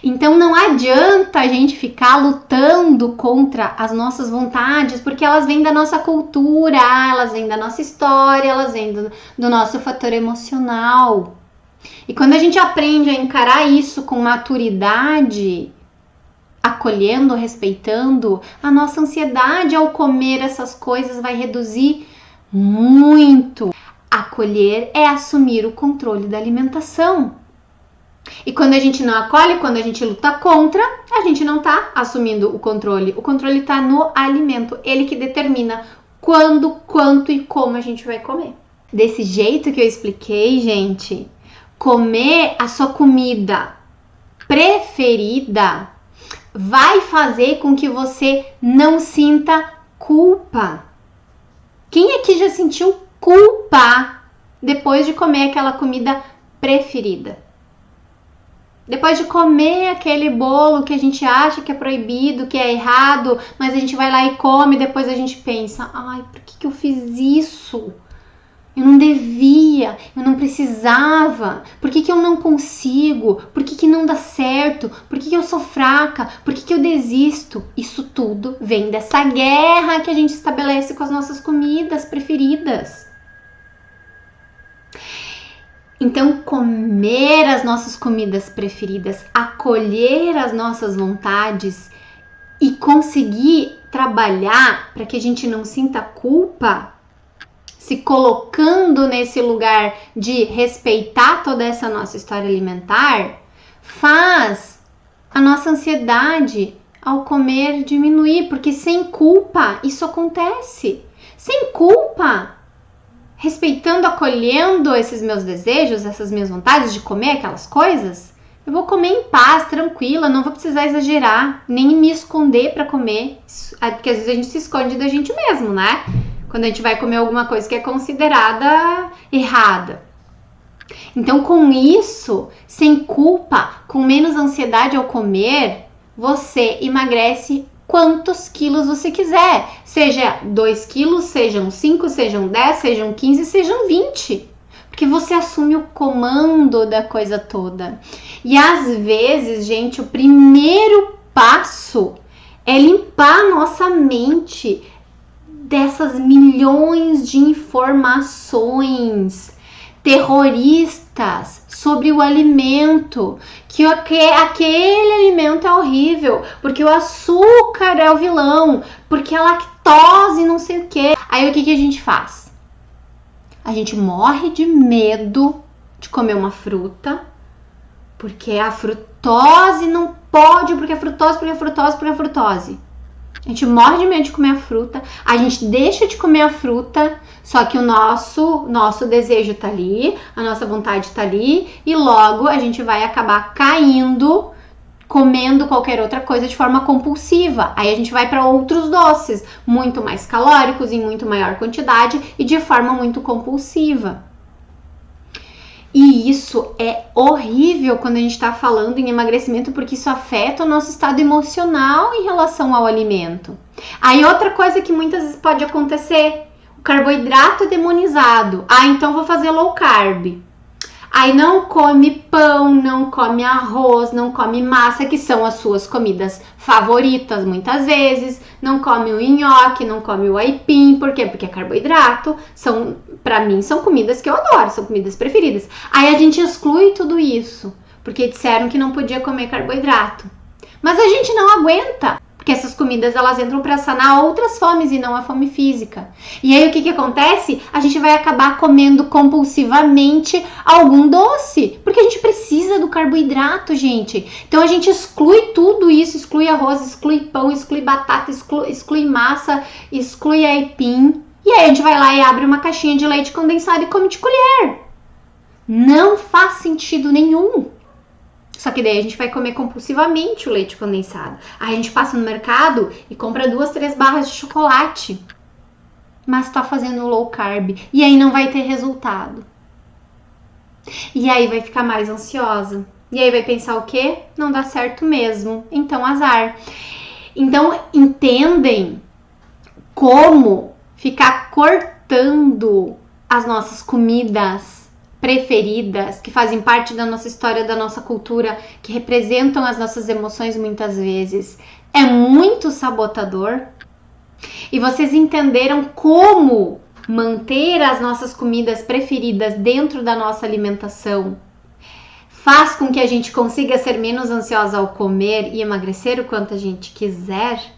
Então não adianta a gente ficar lutando contra as nossas vontades, porque elas vêm da nossa cultura, elas vêm da nossa história, elas vêm do nosso fator emocional. E quando a gente aprende a encarar isso com maturidade, acolhendo, respeitando, a nossa ansiedade ao comer essas coisas vai reduzir muito. Acolher é assumir o controle da alimentação. E quando a gente não acolhe, quando a gente luta contra, a gente não tá assumindo o controle. O controle tá no alimento, ele que determina quando, quanto e como a gente vai comer. Desse jeito que eu expliquei, gente, comer a sua comida preferida vai fazer com que você não sinta culpa. Quem aqui já sentiu culpa depois de comer aquela comida preferida? Depois de comer aquele bolo que a gente acha que é proibido, que é errado, mas a gente vai lá e come, depois a gente pensa, ai, por que eu fiz isso? Eu não devia, eu não precisava, por que eu não consigo, por que não dá certo, por que eu sou fraca, por que eu desisto? Isso tudo vem dessa guerra que a gente estabelece com as nossas comidas preferidas. Então, comer as nossas comidas preferidas, acolher as nossas vontades e conseguir trabalhar para que a gente não sinta culpa, se colocando nesse lugar de respeitar toda essa nossa história alimentar, faz a nossa ansiedade ao comer diminuir, porque sem culpa isso acontece. Sem culpa, respeitando, acolhendo esses meus desejos, essas minhas vontades de comer aquelas coisas, eu vou comer em paz, tranquila, não vou precisar exagerar, nem me esconder para comer, porque às vezes a gente se esconde da gente mesmo, né? Quando a gente vai comer alguma coisa que é considerada errada. Então, com isso, sem culpa, com menos ansiedade ao comer, você emagrece quantos quilos você quiser. Seja 2 quilos, sejam 5, sejam 10, sejam 15, sejam 20. Porque você assume o comando da coisa toda. E às vezes, gente, o primeiro passo é limpar a nossa mente dessas milhões de informações terroristas sobre o alimento, que aquele alimento é horrível, porque o açúcar é o vilão, porque a lactose não sei o que. Aí o que a gente faz? A gente morre de medo de comer uma fruta, porque a frutose não pode, porque a frutose. A gente morre de medo de comer a fruta, a gente deixa de comer a fruta, só que o nosso desejo tá ali, a nossa vontade tá ali, e logo a gente vai acabar caindo, comendo qualquer outra coisa de forma compulsiva. Aí a gente vai para outros doces, muito mais calóricos, em muito maior quantidade e de forma muito compulsiva. E isso é horrível quando a gente está falando em emagrecimento, porque isso afeta o nosso estado emocional em relação ao alimento. Aí outra coisa que muitas vezes pode acontecer, o carboidrato é demonizado. Então vou fazer low carb. Aí não come pão, não come arroz, não come massa, que são as suas comidas favoritas muitas vezes. Não come o nhoque, não come o aipim. Por quê? Porque é carboidrato. Pra mim, são comidas que eu adoro, são comidas preferidas. Aí a gente exclui tudo isso, porque disseram que não podia comer carboidrato. Mas a gente não aguenta, porque essas comidas elas entram para sanar outras fomes e não a fome física. E aí o que acontece? A gente vai acabar comendo compulsivamente algum doce, porque a gente precisa do carboidrato, gente. Então a gente exclui tudo isso, exclui arroz, exclui pão, exclui batata, exclui massa, exclui aipim. E aí a gente vai lá e abre uma caixinha de leite condensado e come de colher. Não faz sentido nenhum. Só que daí a gente vai comer compulsivamente o leite condensado. Aí a gente passa no mercado e compra 2, 3 barras de chocolate. Mas tá fazendo low carb. E aí não vai ter resultado. E aí vai ficar mais ansiosa. E aí vai pensar o quê? Não dá certo mesmo. Então azar. Então entendem como ficar cortando as nossas comidas preferidas, que fazem parte da nossa história, da nossa cultura, que representam as nossas emoções muitas vezes, é muito sabotador. E vocês entenderam como manter as nossas comidas preferidas dentro da nossa alimentação faz com que a gente consiga ser menos ansiosa ao comer e emagrecer o quanto a gente quiser?